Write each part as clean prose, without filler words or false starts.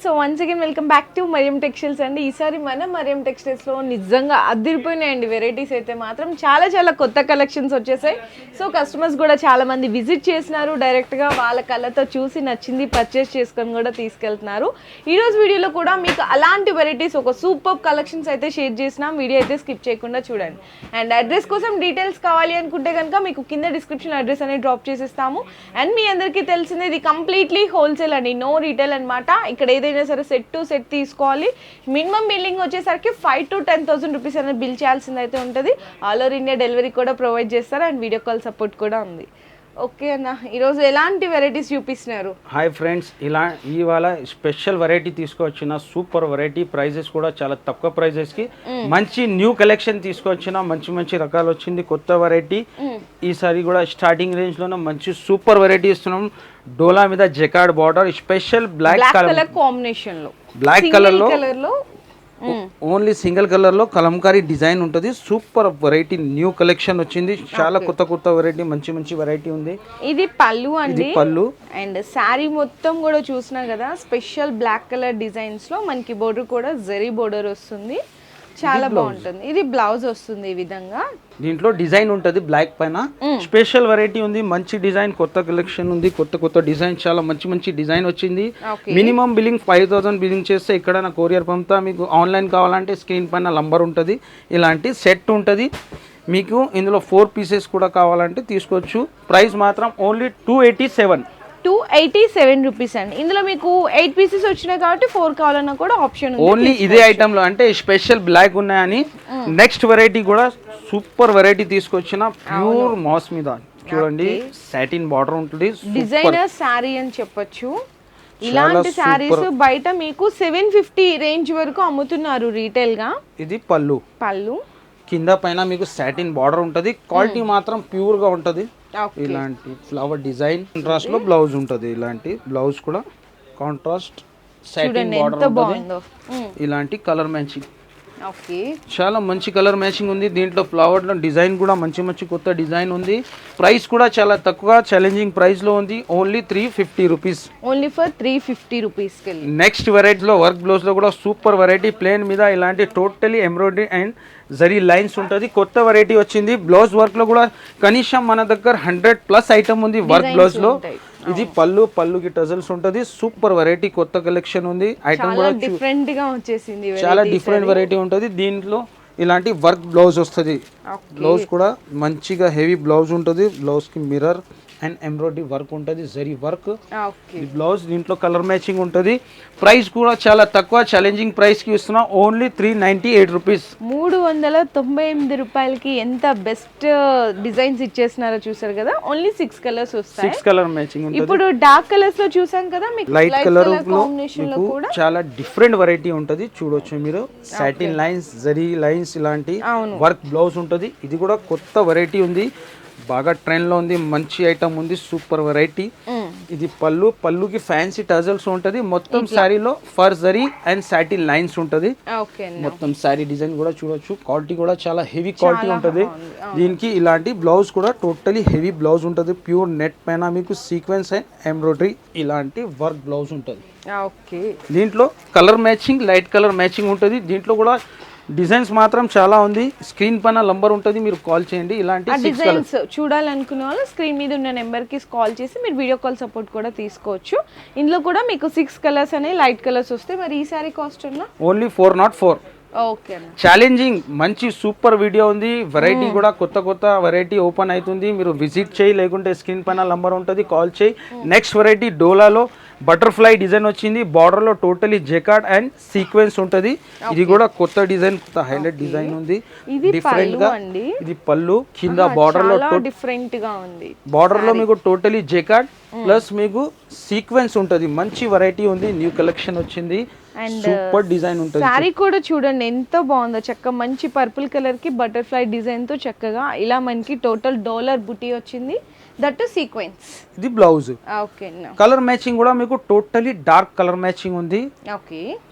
So once again welcome back to Mariyam textiles అండి. ఈసారి మన మరియం టెక్స్టైల్స్లో నిజంగా అదిరిపోయినాయండి వెరైటీస్ అయితే మాత్రం చాలా కొత్త కలెక్షన్స్ వచ్చేసాయి. సో కస్టమర్స్ కూడా చాలా మంది విజిట్ చేసినారు, డైరెక్ట్గా వాళ్ళ కళ్ళతో చూసి నచ్చింది పర్చేస్ చేసుకొని కూడా తీసుకెళ్తున్నారు. ఈరోజు వీడియోలో కూడా మీకు అలాంటి వెరైటీస్ ఒక సూపర్ కలెక్షన్స్ అయితే షేర్ చేసినాం. వీడియో అయితే స్కిప్ చేయకుండా చూడండి. అండ్ అడ్రస్ కోసం డీటెయిల్స్ కావాలి అనుకుంటే కనుక మీకు కింద డిస్క్రిప్షన్ అడ్రస్ అనేది డ్రాప్ చేసేస్తాము. అండ్ మీ అందరికీ తెలిసింది ఇది కంప్లీట్లీ హోల్సేల్ అండి, నో రీటైల్ అనమాట. ఇక్కడ ఏదైనా సరే సెట్ టు సెట్ తీసుకోవాలి. మినిమం బిల్లింగ్ వచ్చేసరికి 5,000 to 10,000 రూపీస్ అనేది బిల్ చేయాల్సింది అయితే ఉంటుంది. ఆల్ ఓవర్ ఇండియా డెలివరీ కూడా ప్రొవైడ్ చేస్తారు అండ్ వీడియో కాల్ సపోర్ట్ కూడా ఉంది. ఓకే అన్న, ఈరోజు ఎలాంటి వెరైటీస్ చూపిస్తున్నారు? హాయ్ ఫ్రెండ్స్, ఇవాళ స్పెషల్ వెరైటీ తీసుకొచ్చిన సూపర్ వెరైటీ, ప్రైజెస్ కూడా చాలా తక్కువ ప్రైజెస్కి మంచి న్యూ కలెక్షన్ తీసుకొచ్చిన మంచి రకాలు వచ్చింది, కొత్త వెరైటీ. ఈసారి కూడా స్టార్టింగ్ రేంజ్లోనే మంచి సూపర్ వెరైటీ ఇస్తున్నాం. డోలా మీద jacquard border, special black colour కాంబినేషన్లో, బ్లాక్ కలర్లో ఓన్లీ సింగిల్ కలర్ లో కలంకారీ డిజైన్ ఉంటుంది. సూపర్ వెరైటీ న్యూ కలెక్షన్ వచ్చింది. చాలా కొత్త వెరైటీ, మంచి వెరైటీ ఉంది. ఇది పళ్ళు అండి, పళ్ళు. అండ్ శారీ మొత్తం కూడా చూసినా కదా స్పెషల్ బ్లాక్ కలర్ డిజైన్స్ లో మనకి బోర్డర్ కూడా జరీ బోర్డర్ వస్తుంది, చాలా బాగుంటుంది. ఇది బ్లౌజ్ వస్తుంది ఈ విధంగా. దీంట్లో డిజైన్ ఉంటుంది బ్లాక్ పైన. స్పెషల్ వెరైటీ ఉంది, మంచి డిజైన్, కొత్త కలెక్షన్ ఉంది, కొత్త డిజైన్, చాలా మంచి డిజైన్ వచ్చింది. మినిమం బిల్లింగ్ 5,000 బిల్లింగ్ చేస్తే ఇక్కడ నా కొరియర్ పంపుతా. మీకు ఆన్లైన్ కావాలంటే స్క్రీన్ పైన నంబర్ ఉంటుంది. ఇలాంటి సెట్ ఉంటుంది. మీకు ఇందులో 4 పీసెస్ కూడా కావాలంటే తీసుకోవచ్చు. ప్రైస్ మాత్రం ఓన్లీ 287 రూపీస్ అండి. ఇందులో మీకు 8 పీసెస్ వచ్చినాయి కాబట్టి 4 కావాలన్నా కూడా ఆప్షన్ ఉంది. ఓన్లీ ఇదే ఐటమ్ లో అంటే స్పెషల్ బ్లాక్ ఉన్నాయని నెక్స్ట్ వెరైటీ కూడా సూపర్ వెరైటీ తీసుకొచ్చిన ప్యూర్ మాస్ మీద చూడండి. సాటిన్ బార్డర్ ఉంటుంది, డిజైనర్ శారీ అని చెప్పొచ్చు. ఇలాంటి శారీస్ బయట మీకు 750 రేంజ్ వరకు అమ్ముతున్నారు రీటైల్ గా. ఇది పళ్ళు కింద పైన మీకు సాటిన్ బార్డర్ ఉంటుంది. క్వాలిటీ మాత్రం ప్యూర్ గా ఉంటది. ఇలాంటి ఫ్లవర్ డిజైన్ కాంట్రాస్ట్ లో బ్లౌజ్ ఉంటుంది. ఇలాంటి బ్లౌజ్ కూడా కాంట్రాస్ట్ సాటిన్ బార్డర్ ఉంటుంది. ఇలాంటి కలర్ మ్యాచింగ్, చాలా మంచి కలర్ మ్యాచింగ్ ఉంది. దీంట్లో ఫ్లవర్ లో డిజైన్ కూడా మంచి కొత్త డిజైన్ ఉంది. ప్రైస్ కూడా చాలా తక్కువ ఛాలెంజింగ్ ప్రైస్ లో ఉంది. Only 350 rupees, only for 350 rupees. Next variety లో వర్క్ బ్లౌజ్ లో కూడా సూపర్ వెరైటీ, ప్లేన్ మీద ఇలాంటి totally embroidery and zari lines ఉంటుంది. కొత్త వెరైటీ వచ్చింది. బ్లౌజ్ వర్క్ లో కూడా కనీసం మన దగ్గర 100+ ఐటమ్ ఉంది వర్క్ బ్లౌజ్ లో. ఇది పళ్ళుకి టజల్స్ ఉంటుంది. సూపర్ వెరైటీ, కొత్త కలెక్షన్ ఉంది. ఐటమ్ కూడా డిఫరెంట్ గా వచ్చేసింది, చాలా డిఫరెంట్ వెరైటీ ఉంటుంది. దీంట్లో ఇలాంటి వర్క్ బ్లౌజ్ వస్తుంది. బ్లౌజ్ కూడా మంచిగా హెవీ బ్లౌజ్ ఉంటుంది. బ్లౌజ్ కి మిర్రర్ అండ్ ఎంబ్రాయిడరీ వర్క్ ఉంటుంది, జరీ వర్క్. ఈ బ్లౌజ్ దీంట్లో కలర్ మ్యాచింగ్ ఉంటుంది. ప్రైస్ కూడా చాలా తక్కువ ఛాలెంజింగ్ ప్రైస్ కి ఇస్తున్నా. ఓన్లీ 398 రూపీస్, 398 రూపాయలకి ఎంత బెస్ట్ డిజైన్స్ ఇచ్చేస్తున్నారో చూసారు కదా. ఓన్లీ 6 కలర్స్ వస్తాయి, 6 కలర్ మ్యాచింగ్ ఉంటుంది. ఇప్పుడు డార్క్ కలర్స్ లో చూసాం కదా, లైట్ కలర్ లో కూడా చాలా డిఫరెంట్ వెరైటీ ఉంటుంది. చూడొచ్చు మీరు, సాటిన్ లైన్స్, జరీ లైన్స్, ఇలాంటి వర్క్ బ్లౌజ్ ఉంటుంది. ఇది కూడా కొత్త వెరైటీ ఉంది, బాగా ట్రెండ్ లో ఉంది, మంచి ఐటమ్ ఉంది, సూపర్ వెరైటీ. ఇది పళ్ళుకి ఫ్యాన్సీ టజల్స్ ఉంటది. మొత్తం శారీలో for zari and satin lines ఉంటది. మొత్తం శారీ డిజైన్ కూడా చూడొచ్చు. క్వాలిటీ కూడా చాలా హెవీ క్వాలిటీ ఉంటది. దీనికి ఇలాంటి బ్లౌజ్ కూడా టోటలీ హెవీ బ్లౌజ్ ఉంటది. ప్యూర్ నెట్ పైన మీకు సీక్వెన్స్ అండ్ ఎంబ్రాయిడరీ ఇలాంటి వర్క్ బ్లౌజ్ ఉంటది. దీంట్లో colour matching, light colour matching ఉంటది. దీంట్లో కూడా డిజైన్స్ మాత్రం చాలా ఉంది. స్క్రీన్ పైన నంబర్ ఉంటుంది, మీరు కాల్ చేయండి. ఇలాంటి డిజైన్స్ చూడాలనుకునే వాళ్ళు స్క్రీన్ మీద ఉన్న నెంబర్ కి కాల్ చేసి మీరు వీడియో కాల్ సపోర్ట్ కూడా తీసుకోవచ్చు. ఇందులో కూడా మీకు 6 కలర్స్ అనే లైట్ కలర్స్ వస్తాయి. మరి ఈ సారీ కాస్ట్ ఉన్నా ఓన్లీ 404. ఛాలెంజింగ్ మంచి సూపర్ వీడియో ఉంది. వెరైటీ కూడా కొత్త వెరైటీ ఓపెన్ అవుతుంది. మీరు విజిట్ చేయి, లేకుంటే స్క్రీన్ పైన నంబర్ ఉంటుంది, కాల్ చేయి. నెక్స్ట్ వెరైటీ డోలాలో బటర్ఫ్లై డిజైన్ వచ్చింది. బార్డర్ లో టోటలీ జెకార్డ్ అండ్ సీక్వెన్స్ ఉంటుంది. ఇది కూడా కొత్త డిజైన్, కొత్త హైలైట్ డిజైన్ ఉంది. డిఫరెంట్ గా ఇది పళ్ళు, కింద బార్డర్ లో డిఫరెంట్ గా ఉంది. బార్డర్ లో మీకు టోటలీ జెకార్డ్ ప్లస్ మీకు సీక్వెన్స్ ఉంటుంది. మంచి వెరైటీ ఉంది, న్యూ కలెక్షన్ వచ్చింది. సూపర్ డిజైన్ ఉంటుంది. సారీ కూడా చూడండి ఎంత బాగుందో, చక్కగా మంచి పర్పుల్ కలర్ కి బటర్ఫ్లై డిజైన్ తో చక్కగా ఇలా మనకి టోటల్ డాలర్ బుటీ వచ్చింది. That sequence. ఇది బ్లౌజ్. కలర్ మ్యాచింగ్ కూడా మీకు టోటలీ డార్క్ కలర్ మ్యాచింగ్ ఉంది.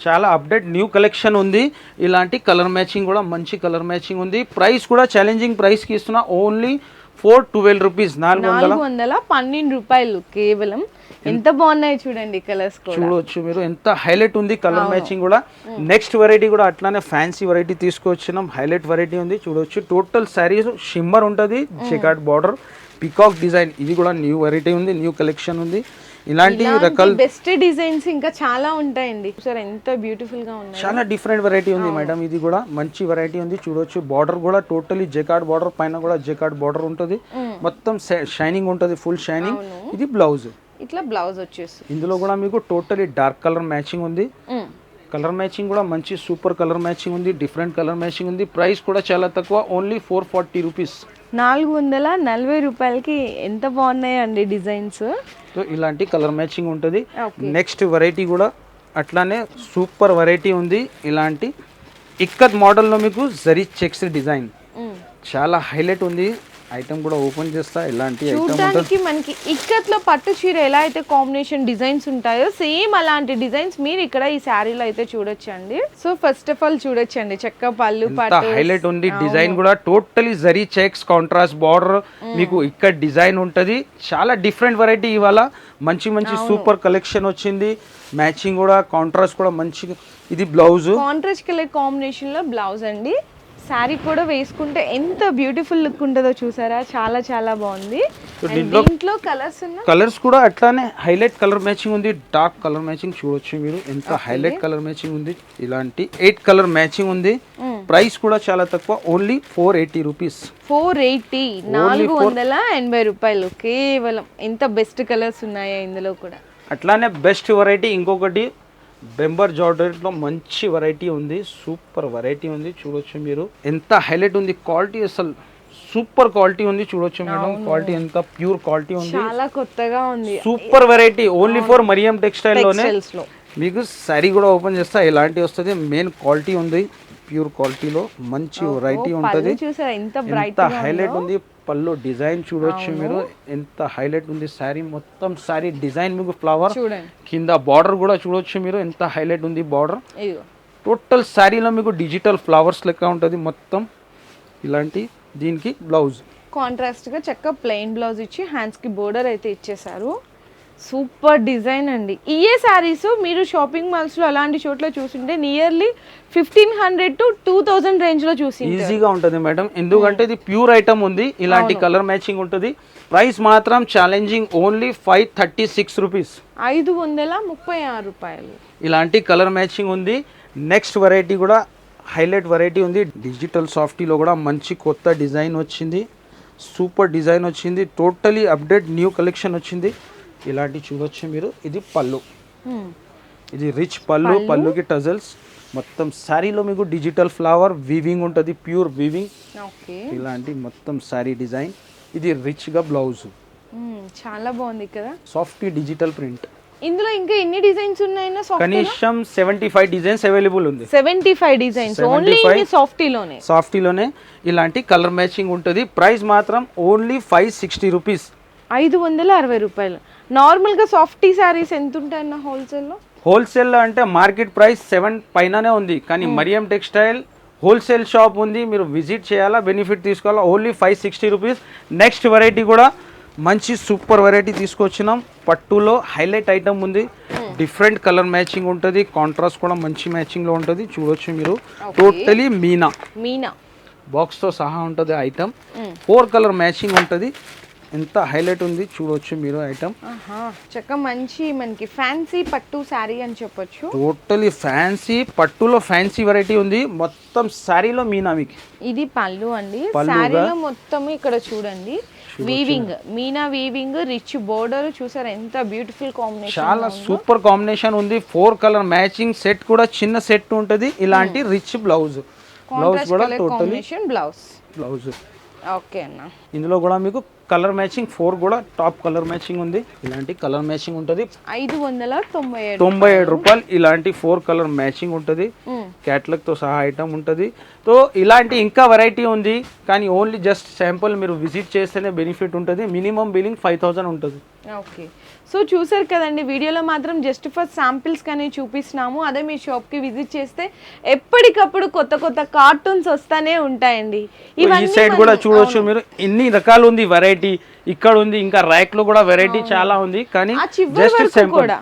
చాలా అప్డేట్ న్యూ కలెక్షన్ ఉంది. ఇలాంటి కలర్ మ్యాచింగ్ కూడా మంచి కలర్ మ్యాచింగ్ ఉంది. ప్రైస్ కూడా ఛాలెంజింగ్ ప్రైస్ కి ఇస్తున్నా. ఓన్లీ 412 రూపీస్ 412 రూపాయలు కేవలం. ఎంత బాగున్నాయి చూడండి కలర్స్ కూడా. చూడవచ్చు మీరు ఎంత హైలైట్ ఉంది కలర్ మ్యాచింగ్ కూడా. నెక్స్ట్ వెరైటీ కూడా అట్లానే ఫ్యాన్సీ వెరైటీ తీసుకొచ్చినాం. హైలైట్ వెరైటీ ఉంది చూడవచ్చు. టోటల్ శారీస్ షిమ్మర్ ఉంటుంది, జెకార్డ్ బార్డర్, పికాక్ డిజైన్. ఇది కూడా న్యూ వెరైటీ ఉంది, న్యూ కలెక్షన్ ఉంది. ఇలాంటి రకాల బెస్ట్ డిజైన్స్ ఇంకా చాలా ఉంటాయండి. సార్ ఎంత బ్యూటిఫుల్ గా ఉన్నాయి. చాలా డిఫరెంట్ వెరైటీ ఉంది మేడం. ఇది కూడా మంచి వెరైటీ ఉంది చూడొచ్చు. బార్డర్ కూడా టోటలీ జెకార్డ్ బార్డర్, పైన కూడా జెకార్డ్ బార్డర్ ఉంటుంది. మొత్తం షైనింగ్ ఉంటుంది, ఫుల్ షైనింగ్. ఇది బ్లౌజ్, ఇట్లా బ్లౌజ్ వచ్చేసి ఇందులో కూడా మీకు టోటలీ డార్క్ కలర్ మ్యాచింగ్ ఉంది. కలర్ మ్యాచింగ్ కూడా మంచి సూపర్ కలర్ మ్యాచింగ్ ఉంది, డిఫరెంట్ కలర్ మ్యాచింగ్ ఉంది. ప్రైస్ కూడా చాలా తక్కువ, ఓన్లీ 440 రూపీస్. 440 రూపాయలకి ఎంత బాగున్నాయండి డిజైన్స్. సో ఇలాంటి కలర్ మ్యాచింగ్ ఉంటుంది. నెక్స్ట్ వెరైటీ కూడా అట్లానే సూపర్ వెరైటీ ఉంది. ఇలాంటి ఇక్కత్ మోడల్లో మీకు జరీ చెక్స్ డిజైన్ చాలా హైలైట్ ఉంది. ఐటమ్ కూడా ఓపెన్ చేస్తా. ఇలాంటి చూడడానికి మనకి ఇక్కత్లో పట్టు చీర ఎలా అయితే కాంబినేషన్ డిజైన్స్ ఉంటాయో సేమ్ అలాంటి డిజైన్స్ మీరు ఇక్కడ ఈ శారీలో అయితే చూడొచ్చండి. సో ఫస్ట్ ఆఫ్ ఆల్ చూడొచ్చండి చెక్క పళ్ళు పట్టు హైలైట్ ఉంది. డిజైన్ కూడా totally zari checks, contrast border, మీకు ఇక్కడ డిజైన్ ఉంటది. చాలా డిఫరెంట్ వెరైటీ ఇవాళ. మంచి మంచి సూపర్ కలెక్షన్ వచ్చింది. మ్యాచింగ్ కూడా కాంట్రాస్ట్ కూడా మంచి. ఇది బ్లౌజ్, కాంట్రాస్ట్ కలర్ కాంబినేషన్ లో బ్లౌజ్ అండి. శారీ కూడా వేసుకుంటే ఎంత బ్యూటిఫుల్ లుక్ ఉంటుందో చూసారా, చాలా చాలా బాగుంది. దీంట్లో కలర్స్ కూడా అట్లానే హైలైట్ కలర్ మ్యాచింగ్ ఉంది, డార్క్ కలర్ మ్యాచింగ్ చూడొచ్చు మీరు. ఎంత హైలైట్ కలర్ మ్యాచింగ్ ఉంది. ఇలాంటి 8 కలర్ మ్యాచింగ్ ఉంది. ప్రైస్ కూడా చాలా తక్కువ, ఓన్లీ 480 రూపీస్. 480, 480 రూపాయలు కేవలం. ఎంత బెస్ట్ కలర్స్ ఉన్నాయో ఇందులో కూడా. అట్లానే బెస్ట్ వెరైటీ ఇంకొకటి బెంబర్ జార్జెట్లో మంచి వెరైటీ ఉంది, సూపర్ వెరైటీ ఉంది చూడొచ్చు మీరు. ఎంత హైలైట్ ఉంది, క్వాలిటీ అసలు సూపర్ క్వాలిటీ ఉంది చూడొచ్చు మేడం. క్వాలిటీ ఎంత ప్యూర్ క్వాలిటీ ఉంది, చాలా కొత్తగా ఉంది. Super variety only for Mariyam textile లోనే. మీకు శారీ కూడా ఓపెన్ చేస్తా ఇలాంటి వస్తుంది. మెయిన్ క్వాలిటీ ఉంది, ప్యూర్ క్వాలిటీలో మంచి వెరైటీ ఉంటుంది. ఎంత హైలైట్ ఉంది. పళ్ళు డిజైన్ చూడొచ్చు మీరు, ఎంత హైలైట్ ఉంది. శారీ మొత్తం శారీ డిజైన్ మీకు ఫ్లవర్ కింద బార్డర్ కూడా చూడొచ్చు మీరు, ఎంత హైలైట్ ఉంది బార్డర్. టోటల్ శారీలో మీకు డిజిటల్ ఫ్లవర్స్ లెక్క ఉంటుంది మొత్తం. ఇలాంటి దీనికి బ్లౌజ్ కాంట్రాస్ట్ గా చక్కగా ప్లెయిన్ బ్లౌజ్ ఇచ్చి హ్యాండ్స్ కి బోర్డర్ అయితే ఇచ్చేసారు. సూపర్ డిజైన్ అండి. ఈ శారీస్ మీరు షాపింగ్ మాల్స్ లో అలాంటి చోట్ల చూసింటే నియర్లీ 1500 to 2000 రేంజ్ లో చూసి ఈజీగా ఉంటుంది మేడం. ఎందుకంటే ఇది ప్యూర్ ఐటమ్ ఉంది, ఇలాంటి కలర్ మ్యాచింగ్ ఉంటుంది. ప్రైస్ మాత్రం ఛాలెంజింగ్, ఓన్లీ 536 రూపీస్. 536 రూపాయలు. ఇలాంటి కలర్ మ్యాచింగ్ ఉంది. నెక్స్ట్ వెరైటీ కూడా హైలైట్ వెరైటీ ఉంది. డిజిటల్ సాఫ్టీలో కూడా మంచి కొత్త డిజైన్ వచ్చింది, సూపర్ డిజైన్ వచ్చింది. టోటలీ అప్డేట్ న్యూ కలెక్షన్ వచ్చింది. ఇలాంటి చూడొచ్చు మీరు. ఇది పళ్ళు, ఇది రిచ్ పళ్ళు, పళ్ళుకి టజల్స్. మొత్తం శారీలో మీకు డిజిటల్ ఫ్లవర్ వీవింగ్ ఉంటుంది, ప్యూర్ వీవింగ్. ఇలాంటి మొత్తం శారీ డిజైన్. ఇది రిచ్ గా బ్లౌజ్, చాలా బాగుంది కదా. Soft digital print. ఇందులో ఇంకా ఎన్ని డిజైన్స్ ఉన్నాయినా? కనీసం 75 డిజైన్స్ అవైలబుల్ ఉంది. 75 డిజైన్స్ ఓన్లీ సాఫ్టీలోనే. సాఫ్టీలోనే ఇలాంటి కలర్ మ్యాచింగ్ ఉంటుంది. ప్రైస్ మాత్రం ఓన్లీ 560 రూపీస్. 560 రూపాయలు. నార్మల్ గా సాఫ్టీ శారీస్ ఎంత ఉంటాయన్న హోల్సేల్లో? హోల్సేల్లో అంటే మార్కెట్ ప్రైస్ 7 పైననే ఉంది, కానీ మరియం టెక్స్టైల్ హోల్సేల్ షాప్ ఉంది. మీరు విజిట్ చేయాలా, బెనిఫిట్ తీసుకోవాలా. Only 560 rupees. నెక్స్ట్ వెరైటీ కూడా మంచి సూపర్ వెరైటీ తీసుకొచ్చినాం. పట్టులో హైలైట్ ఐటమ్ ఉంది, డిఫరెంట్ కలర్ మ్యాచింగ్ ఉంటుంది, కాంట్రాస్ట్ కూడా మంచి మ్యాచింగ్లో ఉంటుంది చూడొచ్చు మీరు. టోటలీ మీనా బాక్స్తో సహా ఉంటుంది ఐటమ్. 4 కలర్ మ్యాచింగ్ ఉంటుంది. ఎంత హైలైట్ ఉంది చూడొచ్చు మీరు ఐటమ్. చక్క మంచి మనకి ఫ్యాన్సీ పట్టు శారీ అని చెప్పొచ్చు. టోటలీ ఫ్యాన్సీ పట్టులో ఫ్యాన్సీ వెరైటీ ఉంది. మొత్తం శారీలో మీనా. మీకు ఇది పళ్ళు అండి. శారీలో మొత్తం ఇక్కడ చూడండి weaving, Meena weaving, rich border. చూసారా ఎంత బ్యూటిఫుల్ కాంబినేషన్, చాలా సూపర్ కాంబినేషన్ ఉంది. 4 కలర్ మ్యాచింగ్ సెట్ కూడా చిన్న సెట్ ఉంటుంది. ఇలాంటి రిచ్ బ్లౌజ్, బ్లౌజ్ కూడా టోటలీ బ్లౌజ్. ఓకే అన్న. ఇందులో కూడా మీకు కలర్ మ్యాచింగ్ 4 కూడా టాప్ కలర్ మ్యాచింగ్ ఉంది. ఇలాంటి కలర్ మ్యాచింగ్ ఉంటుంది. 597 రూపాయలు. ఇలాంటి 4 కలర్ మ్యాచింగ్ ఉంటుంది. క్యాటలాగ్తో సహా ఐటమ్ ఉంటుంది. సో ఇలాంటి ఇంకా వెరైటీ ఉంది, కానీ ఓన్లీ జస్ట్ శాంపుల్ మీరు విజిట్ చేస్తేనే బెనిఫిట్ ఉంటుంది. మినిమం బిల్లింగ్ 5000 ఉంటుంది. ఓకే, సో చూసారు కదండి, వీడియోలో మాత్రం జస్ట్ ఫర్ శాంపిల్స్ కానీ చూపిస్తున్నాము. అదే మీ షాప్కి విజిట్ చేస్తే ఎప్పటికప్పుడు కొత్త కొత్త కార్టూన్స్ వస్తానే ఉంటాయండి. ఈ సైడ్ కూడా చూడొచ్చు మీరు, ఎన్ని రకాలు ఉంది వెరైటీ. ఇక్కడ ఉంది, ఇంకా ర్యాక్ లో కూడా వెరైటీ చాలా ఉంది. కానీ జస్ట్ శాంపుల్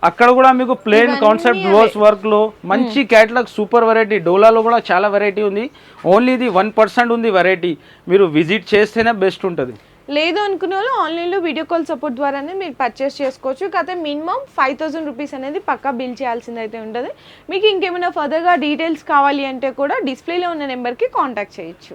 అక్కడ కూడా మీకు ప్లేన్ కాన్సెప్ట్ గ్లోస్ వర్క్ లో మంచి క్యాటలాగ్ సూపర్ వెరైటీ. డోలాలో కూడా చాలా వెరైటీ ఉంది. ఓన్లీ ఇది 1% ఉంది వెరైటీ. మీరు విజిట్ చేస్తేనే బెస్ట్ ఉంటుంది. లేదు అనుకునే వాళ్ళు ఆన్లైన్లో వీడియో కాల్ సపోర్ట్ ద్వారానే మీరు పర్చేస్ చేసుకోవచ్చు. కాకపోతే మినిమం 5000 రూపీస్ అనేది పక్కా బిల్ చేయాల్సింది అయితే ఉంటుంది. మీకు ఇంకేమైనా ఫర్దర్గా డీటెయిల్స్ కావాలి అంటే కూడా డిస్ప్లేలో ఉన్న నెంబర్కి కాంటాక్ట్ చేయొచ్చు.